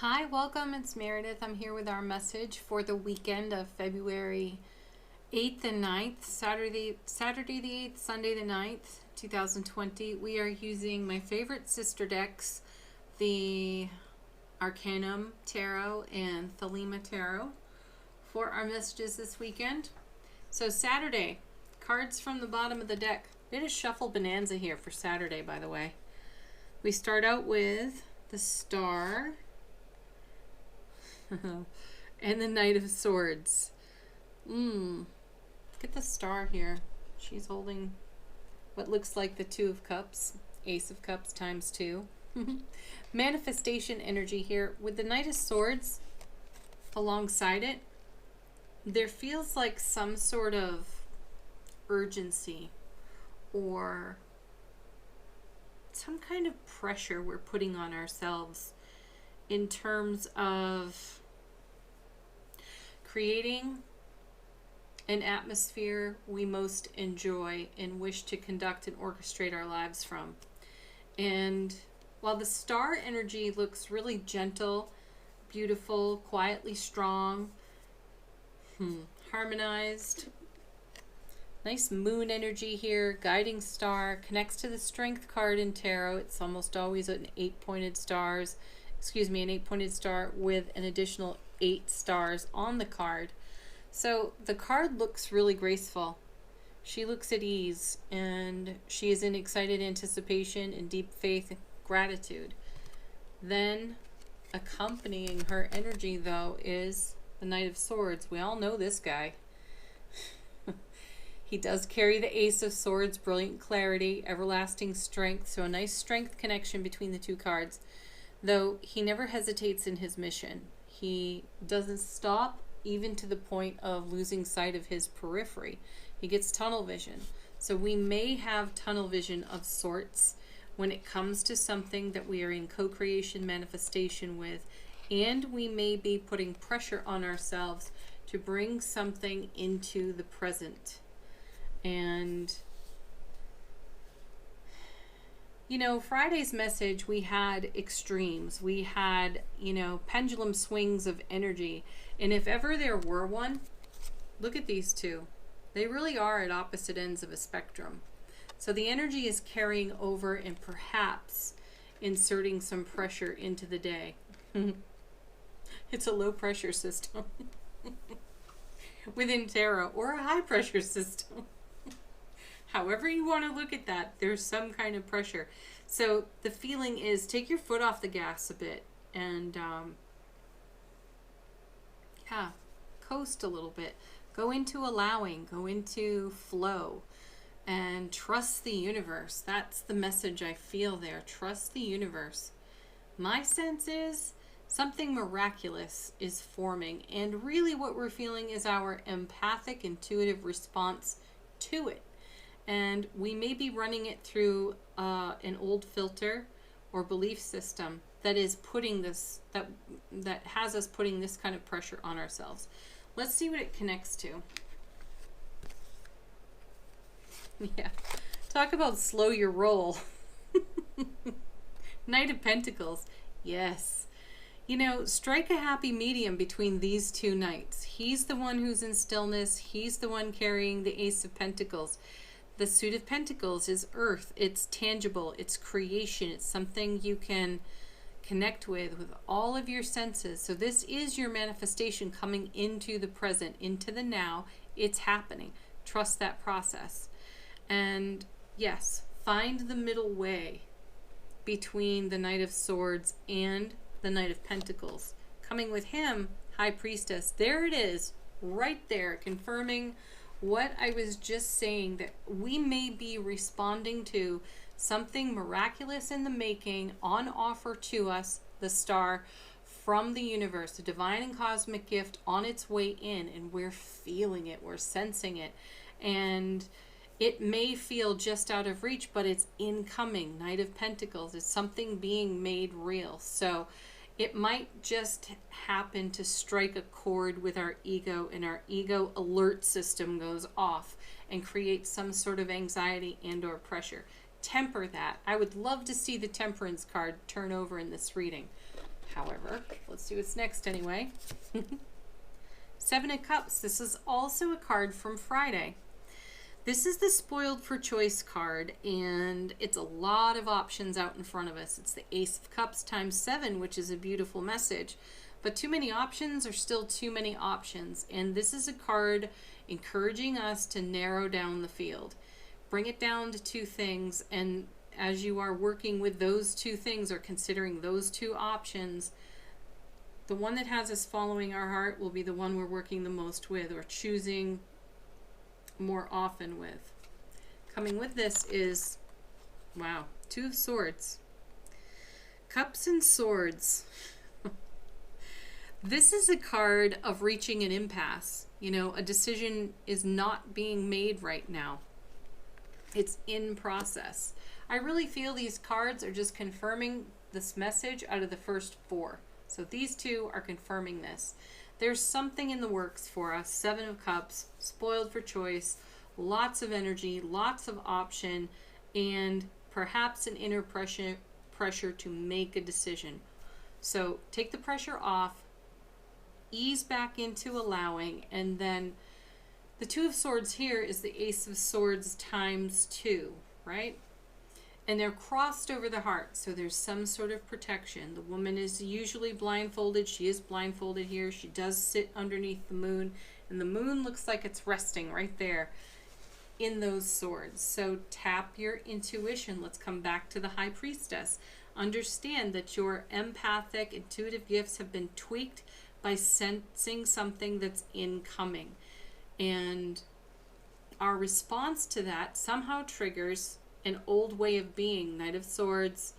Hi, welcome. It's Meredith. I'm here with our message for the weekend of February 8th and 9th, Saturday the 8th, Sunday the 9th, 2020. We are using my favorite sister decks, the Arcanum Tarot and Thelema Tarot, for our messages this weekend. So Saturday, cards from the bottom of the deck. Bit of shuffle bonanza here for Saturday, by the way. We start out with the Star and the Knight of Swords. Look at the Star here. She's holding what looks like the Two of Cups, Ace of Cups times 2. Manifestation energy here. With the Knight of Swords alongside it, there feels like some sort of urgency or some kind of pressure we're putting on ourselves in terms of creating an atmosphere we most enjoy and wish to conduct and orchestrate our lives from. And while the Star energy looks really gentle, beautiful, quietly strong, harmonized, nice moon energy here, guiding star, connects to the Strength card in tarot. It's almost always an 8-pointed star with an additional 8 stars on the card. So the card looks really graceful. She looks at ease, and she is in excited anticipation and deep faith and gratitude. Then accompanying her energy, though, is the Knight of Swords. We all know this guy. He does carry the Ace of Swords, brilliant clarity, everlasting strength. So a nice strength connection between the two cards. Though he never hesitates in his mission. He doesn't stop even to the point of losing sight of his periphery. He gets tunnel vision. So we may have tunnel vision of sorts when it comes to something that we are in co-creation manifestation with, and we may be putting pressure on ourselves to bring something into the present. And you know, Friday's message, we had extremes. We had, pendulum swings of energy. And if ever there were one, look at these two. They really are at opposite ends of a spectrum. So the energy is carrying over and perhaps inserting some pressure into the day. It's a low pressure system within tarot, or a high pressure system. However you want to look at that, there's some kind of pressure. So the feeling is, take your foot off the gas a bit and coast a little bit. Go into allowing, go into flow, and trust the universe. That's the message I feel there. Trust the universe. My sense is something miraculous is forming, and really what we're feeling is our empathic, intuitive response to it. And we may be running it through an old filter or belief system that is putting this, that has us putting this kind of pressure on ourselves. Let's see what it connects to. Yeah, talk about slow your roll. Knight of Pentacles, yes. Strike a happy medium between these two knights. He's the one who's in stillness. He's the one carrying the Ace of Pentacles. The Suit of Pentacles is earth. It's tangible. It's creation. It's something you can connect with all of your senses. So this is your manifestation coming into the present, into the now. It's happening. Trust that process. And yes, find the middle way between the Knight of Swords and the Knight of Pentacles. Coming with him, High Priestess. There it is, right there, confirming what I was just saying, that we may be responding to something miraculous in the making, on offer to us, the Star, from the universe, a divine and cosmic gift on its way in, and we're feeling it, we're sensing it, and it may feel just out of reach, but it's incoming. Knight of Pentacles is something being made real. So it might just happen to strike a chord with our ego, and our ego alert system goes off and creates some sort of anxiety and or pressure. Temper that. I would love to see the Temperance card turn over in this reading. however. Let's see what's next anyway. Seven of Cups. This is also a card from Friday. This is the Spoiled for Choice card, and it's a lot of options out in front of us. It's the Ace of Cups times 7, which is a beautiful message. But too many options are still too many options. And this is a card encouraging us to narrow down the field. Bring it down to 2 things, and as you are working with those 2 things or considering those 2 options, the one that has us following our heart will be the one we're working the most with or choosing more often with. Coming with this is, wow, 2 of Swords. Cups and Swords. This is a card of reaching an impasse. You know, a decision is not being made right now. It's in process. I really feel these cards are just confirming this message out of the first 4. So these 2 are confirming this. There's something in the works for us. 7 of Cups, spoiled for choice, lots of energy, lots of option, and perhaps an inner pressure to make a decision. So take the pressure off, ease back into allowing, and then the 2 of Swords here is the Ace of Swords times 2, right? And they're crossed over the heart, so there's some sort of protection. The woman is usually blindfolded. She is blindfolded here. She does sit underneath the moon, and the moon looks like it's resting right there in those swords. So tap your intuition. Let's come back to the High Priestess. Understand that your empathic, intuitive gifts have been tweaked by sensing something that's incoming. And our response to that somehow triggers an old way of being. Knight of Swords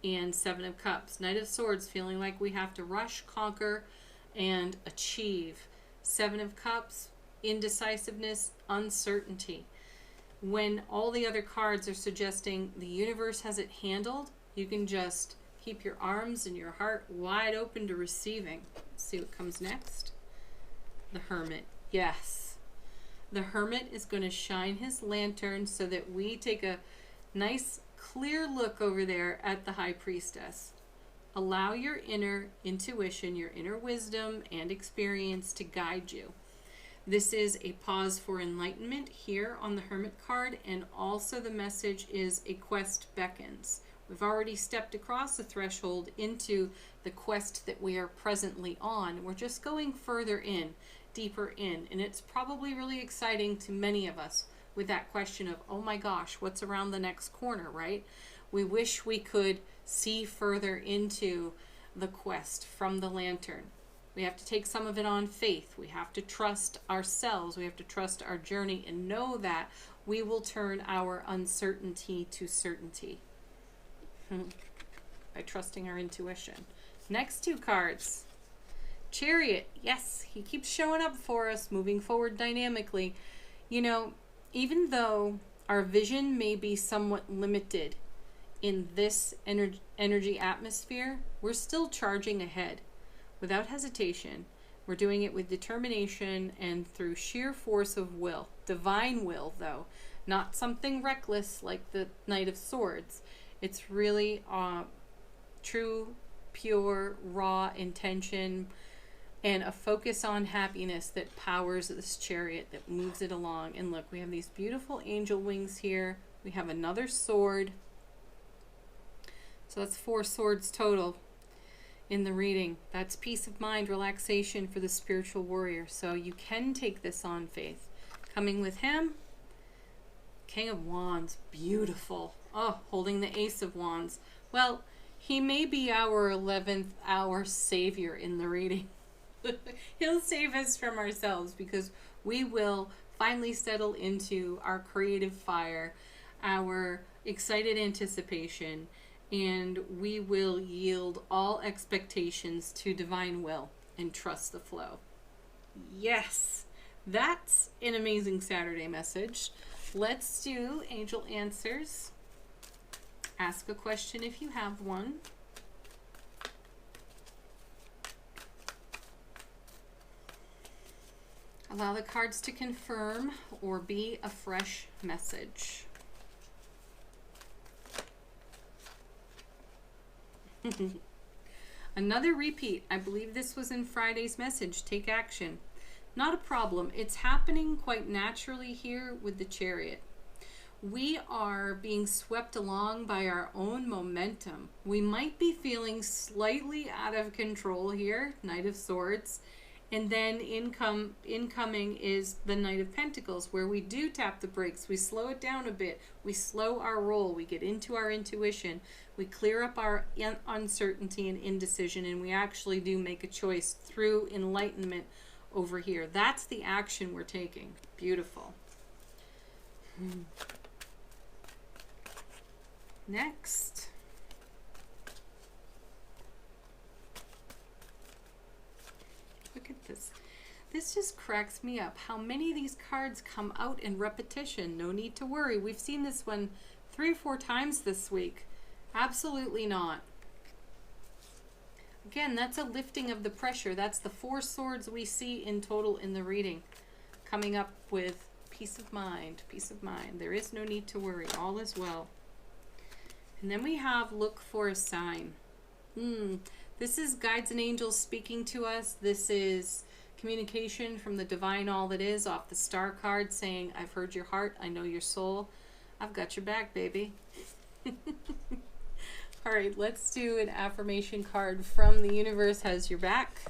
and 7 of Cups. Knight of Swords feeling like we have to rush, conquer, and achieve. 7 of Cups, indecisiveness, uncertainty. When all the other cards are suggesting the universe has it handled, you can just keep your arms and your heart wide open to receiving. Let's see what comes next. The Hermit. Yes. The Hermit is going to shine his lantern so that we take a nice clear look over there at the High Priestess. Allow your inner intuition, your inner wisdom and experience to guide you. This is a pause for enlightenment here on the Hermit card, and also the message is a quest beckons. We've already stepped across the threshold into the quest that we are presently on. We're just going further in, deeper in, and it's probably really exciting to many of us with that question of, oh my gosh, what's around the next corner, right? We wish we could see further into the quest from the lantern. We have to take some of it on faith. We have to trust ourselves. We have to trust our journey and know that we will turn our uncertainty to certainty by trusting our intuition. Next 2 cards. Chariot. Yes, he keeps showing up for us, moving forward dynamically. You know, even though our vision may be somewhat limited in this energy atmosphere, we're still charging ahead without hesitation. We're doing it with determination and through sheer force of will. Divine will, though. Not something reckless like the Knight of Swords. It's really true, pure, raw intention and a focus on happiness that powers this chariot, that moves it along. And look, we have these beautiful angel wings here. We have another sword. So that's 4 swords total in the reading. That's peace of mind, relaxation for the spiritual warrior. So you can take this on faith. Coming with him, King of Wands, beautiful. Oh, holding the Ace of Wands. Well, he may be our 11th hour savior in the reading. He'll save us from ourselves because we will finally settle into our creative fire, our excited anticipation, and we will yield all expectations to divine will and trust the flow. Yes, that's an amazing Saturday message. Let's do angel answers. Ask a question if you have one. Allow the cards to confirm or be a fresh message. Another repeat. I believe this was in Friday's message. Take action. Not a problem. It's happening quite naturally here with the Chariot. We are being swept along by our own momentum. We might be feeling slightly out of control here, Knight of Swords. And then incoming is the Knight of Pentacles, where we do tap the brakes. We slow it down a bit. We slow our roll. We get into our intuition. We clear up our uncertainty and indecision, and we actually do make a choice through enlightenment over here. That's the action we're taking. Beautiful. Next. Look at this. This just cracks me up. How many of these cards come out in repetition? No need to worry. We've seen this one 3 or 4 times this week. Absolutely not. Again, that's a lifting of the pressure. That's the 4 swords we see in total in the reading. Coming up with peace of mind, peace of mind. There is no need to worry. All is well. And then we have look for a sign. This is guides and angels speaking to us. This is communication from the divine all that is off the star card saying, I've heard your heart. I know your soul. I've got your back, baby. All right, let's do an affirmation card from the universe has your back.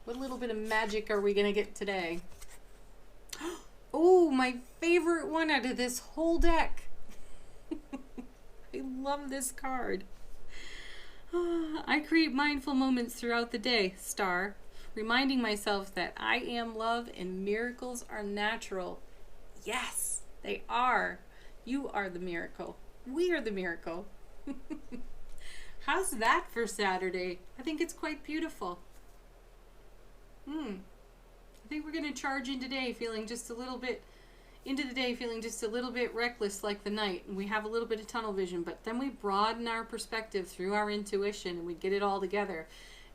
What little bit of magic are we going to get today? Oh, my favorite one out of this whole deck. I love this card. I create mindful moments throughout the day, star, reminding myself that I am love and miracles are natural. Yes, they are. You are the miracle. We are the miracle. How's that for Saturday? I think it's quite beautiful. I think we're going to charge in today feeling just a little bit reckless like the night, and we have a little bit of tunnel vision, but then we broaden our perspective through our intuition and we get it all together,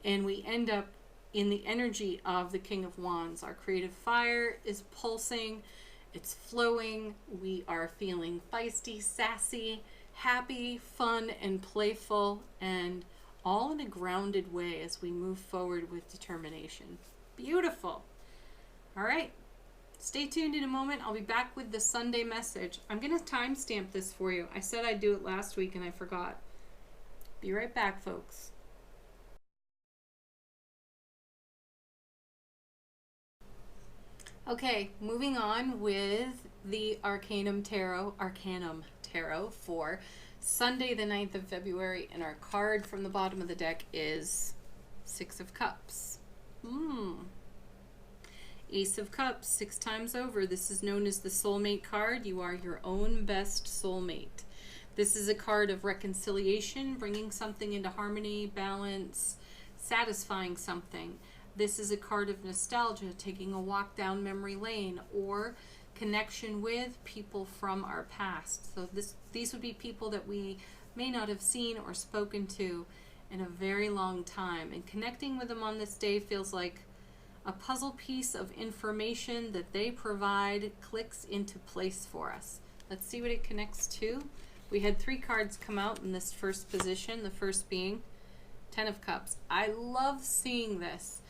and we end up in the energy of the King of Wands. Our creative fire is pulsing, it's flowing, we are feeling feisty, sassy, happy, fun, and playful, and all in a grounded way as we move forward with determination. Beautiful. All right. Stay tuned in a moment. I'll be back with the Sunday message. I'm going to timestamp this for you. I said I'd do it last week and I forgot. Be right back, folks. Okay, moving on with the Arcanum Tarot for Sunday the 9th of February, and our card from the bottom of the deck is 6 of Cups. Ace of Cups, 6 times over. This is known as the soulmate card. You are your own best soulmate. This is a card of reconciliation, bringing something into harmony, balance, satisfying something. This is a card of nostalgia, taking a walk down memory lane, or connection with people from our past. So these would be people that we may not have seen or spoken to in a very long time. And connecting with them on this day feels like a puzzle piece of information that they provide clicks into place for us. Let's see what it connects to. We had 3 cards come out in this first position, the first being 10 of Cups. I love seeing this.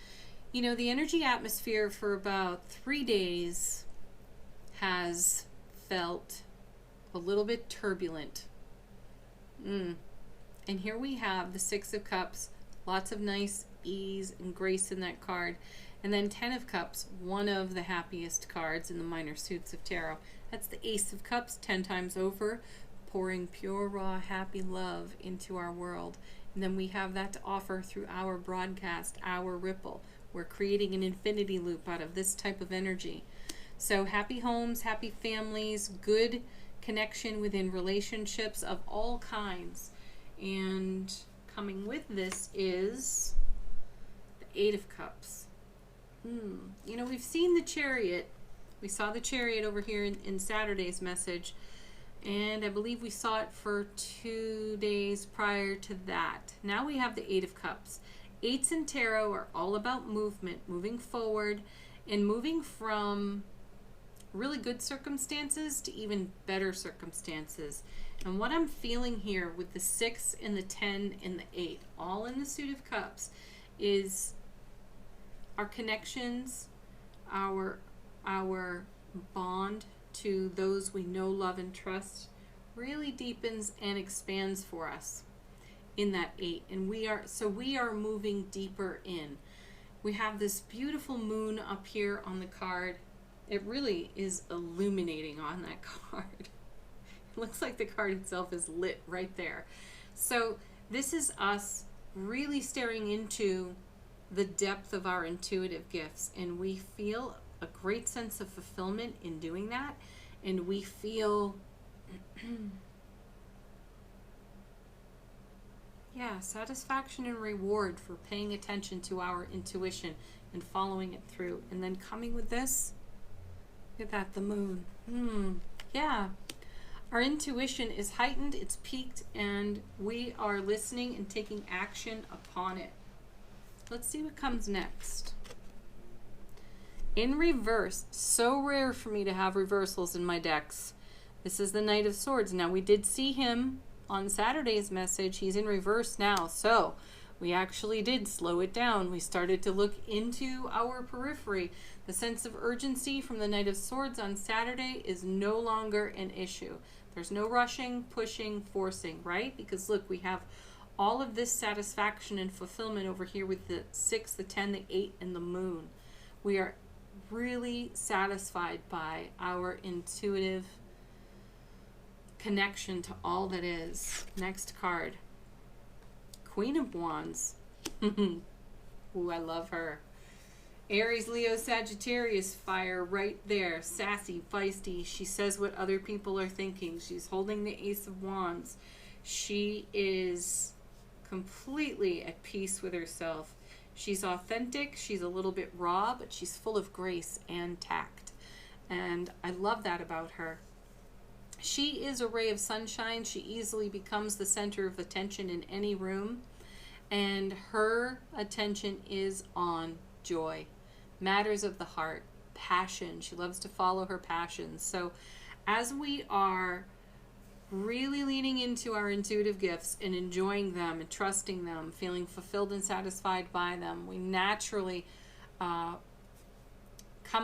You know, the energy atmosphere for about 3 days has felt a little bit turbulent. And here we have the 6 of Cups, lots of nice ease and grace in that card. And then 10 of Cups, one of the happiest cards in the minor suits of tarot. That's the Ace of Cups, 10 times over, pouring pure, raw, happy love into our world. And then we have that to offer through our broadcast, our ripple. We're creating an infinity loop out of this type of energy. So happy homes, happy families, good connection within relationships of all kinds. And coming with this is the 8 of Cups. You know, we've seen the Chariot. We saw the Chariot over here in Saturday's message. And I believe we saw it for 2 days prior to that. Now we have the 8 of Cups. 8s in tarot are all about movement, moving forward, and moving from really good circumstances to even better circumstances. And what I'm feeling here with the 6 and the 10 and the 8, all in the Suit of Cups, is our connections, our bond to those we know, love, and trust really deepens and expands for us in that 8. And we are moving deeper in. We have this beautiful moon up here on the card. It really is illuminating on that card. It looks like the card itself is lit right there. So this is us really staring into the depth of our intuitive gifts, and we feel a great sense of fulfillment in doing that, and we feel satisfaction and reward for paying attention to our intuition and following it through. And then coming with this, look at that, the moon. Yeah, our intuition is heightened, it's peaked, and we are listening and taking action upon it. Let's see what comes next. In reverse, so rare for me to have reversals in my decks. This is the Knight of Swords. Now, we did see him on Saturday's message. He's in reverse now, so we actually did slow it down. We started to look into our periphery. The sense of urgency from the Knight of Swords on Saturday is no longer an issue. There's no rushing, pushing, forcing, right? Because look, we have all of this satisfaction and fulfillment over here with the 6, the 10, the 8, and the moon. We are really satisfied by our intuitive connection to all that is. Next card, Queen of Wands. Ooh, I love her. Aries, Leo, Sagittarius, fire right there. Sassy, feisty. She says what other people are thinking. She's holding the Ace of Wands. She is completely at peace with herself. She's authentic. She's a little bit raw, but she's full of grace and tact. And I love that about her. She is a ray of sunshine. She easily becomes the center of attention in any room. And her attention is on joy, matters of the heart, passion. She loves to follow her passions. So as we are really leaning into our intuitive gifts and enjoying them and trusting them, feeling fulfilled and satisfied by them, we naturally come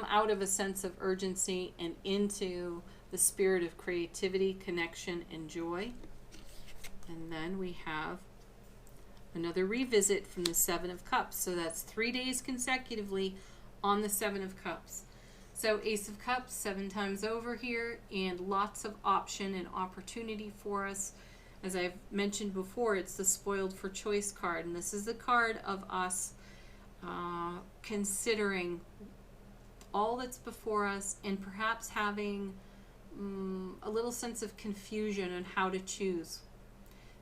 out of a sense of urgency and into the spirit of creativity, connection, and joy. And then we have another revisit from the 7 of Cups. So that's 3 days consecutively on the 7 of Cups. So Ace of Cups 7 times over here, and lots of option and opportunity for us. As I've mentioned before, it's the Spoiled for Choice card, and this is the card of us considering all that's before us and perhaps having a little sense of confusion on how to choose.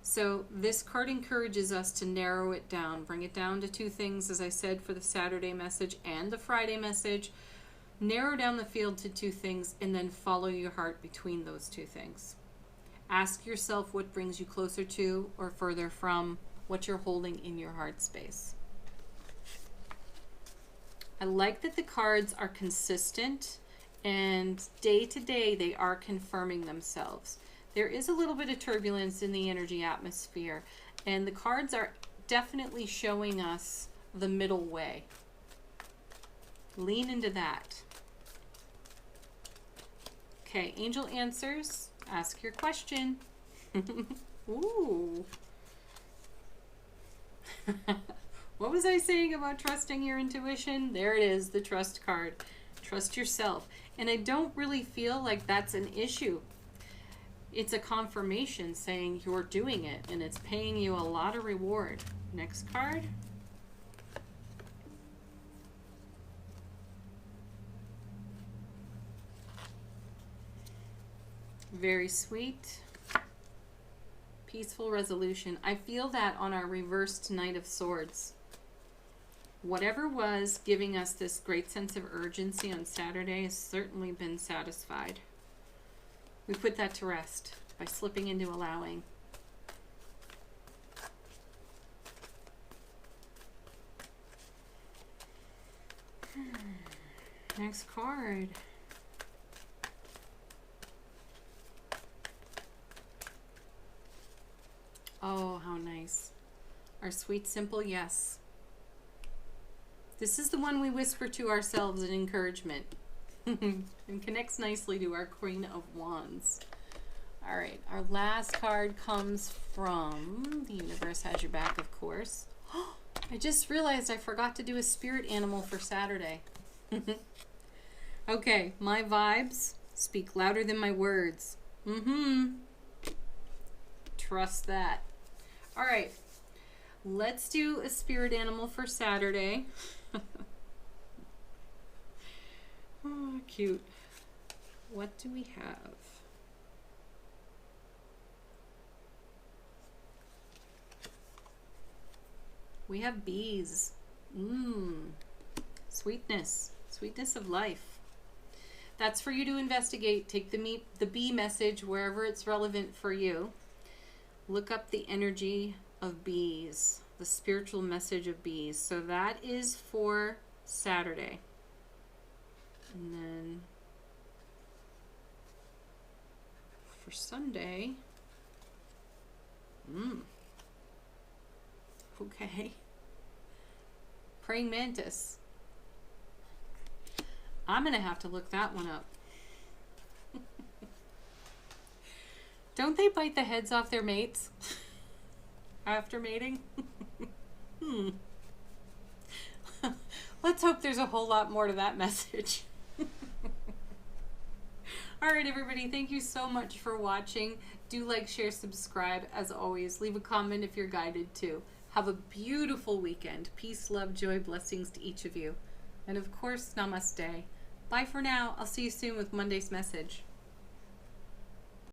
So this card encourages us to narrow it down, bring it down to 2 things, as I said, for the Saturday message and the Friday message. Narrow down the field to 2 things and then follow your heart between those 2 things. Ask yourself what brings you closer to or further from what you're holding in your heart space. I like that the cards are consistent, and day to day they are confirming themselves. There is a little bit of turbulence in the energy atmosphere, and the cards are definitely showing us the middle way. Lean into that. Okay, angel answers. Ask your question. Ooh. What was I saying about trusting your intuition? There it is, the trust card. Trust yourself. And I don't really feel like that's an issue. It's a confirmation saying you're doing it, and it's paying you a lot of reward. Next card. Very sweet. Peaceful resolution. I feel that on our reversed Knight of Swords. Whatever was giving us this great sense of urgency on Saturday has certainly been satisfied. We put that to rest by slipping into allowing. Next card. nice. Our sweet, simple yes. This is the one we whisper to ourselves in encouragement. And connects nicely to our Queen of Wands. All right, our last card comes from the universe has your back, of course. I just realized I forgot to do a spirit animal for Saturday. Okay, my vibes speak louder than my words. Trust that. All right, let's do a spirit animal for Saturday. Oh, cute. What do we have? We have bees. Sweetness. Sweetness of life. That's for you to investigate. Take the bee message wherever it's relevant for you. Look up the energy of bees. The spiritual message of bees. So that is for Saturday. And then for Sunday, okay. Praying mantis. I'm going to have to look that one up. Don't they bite the heads off their mates after mating? Let's hope there's a whole lot more to that message. All right, everybody, thank you so much for watching. Do like, share, subscribe. As always, leave a comment if you're guided to. Have a beautiful weekend. Peace, love, joy, blessings to each of you. And of course, namaste. Bye for now. I'll see you soon with Monday's message.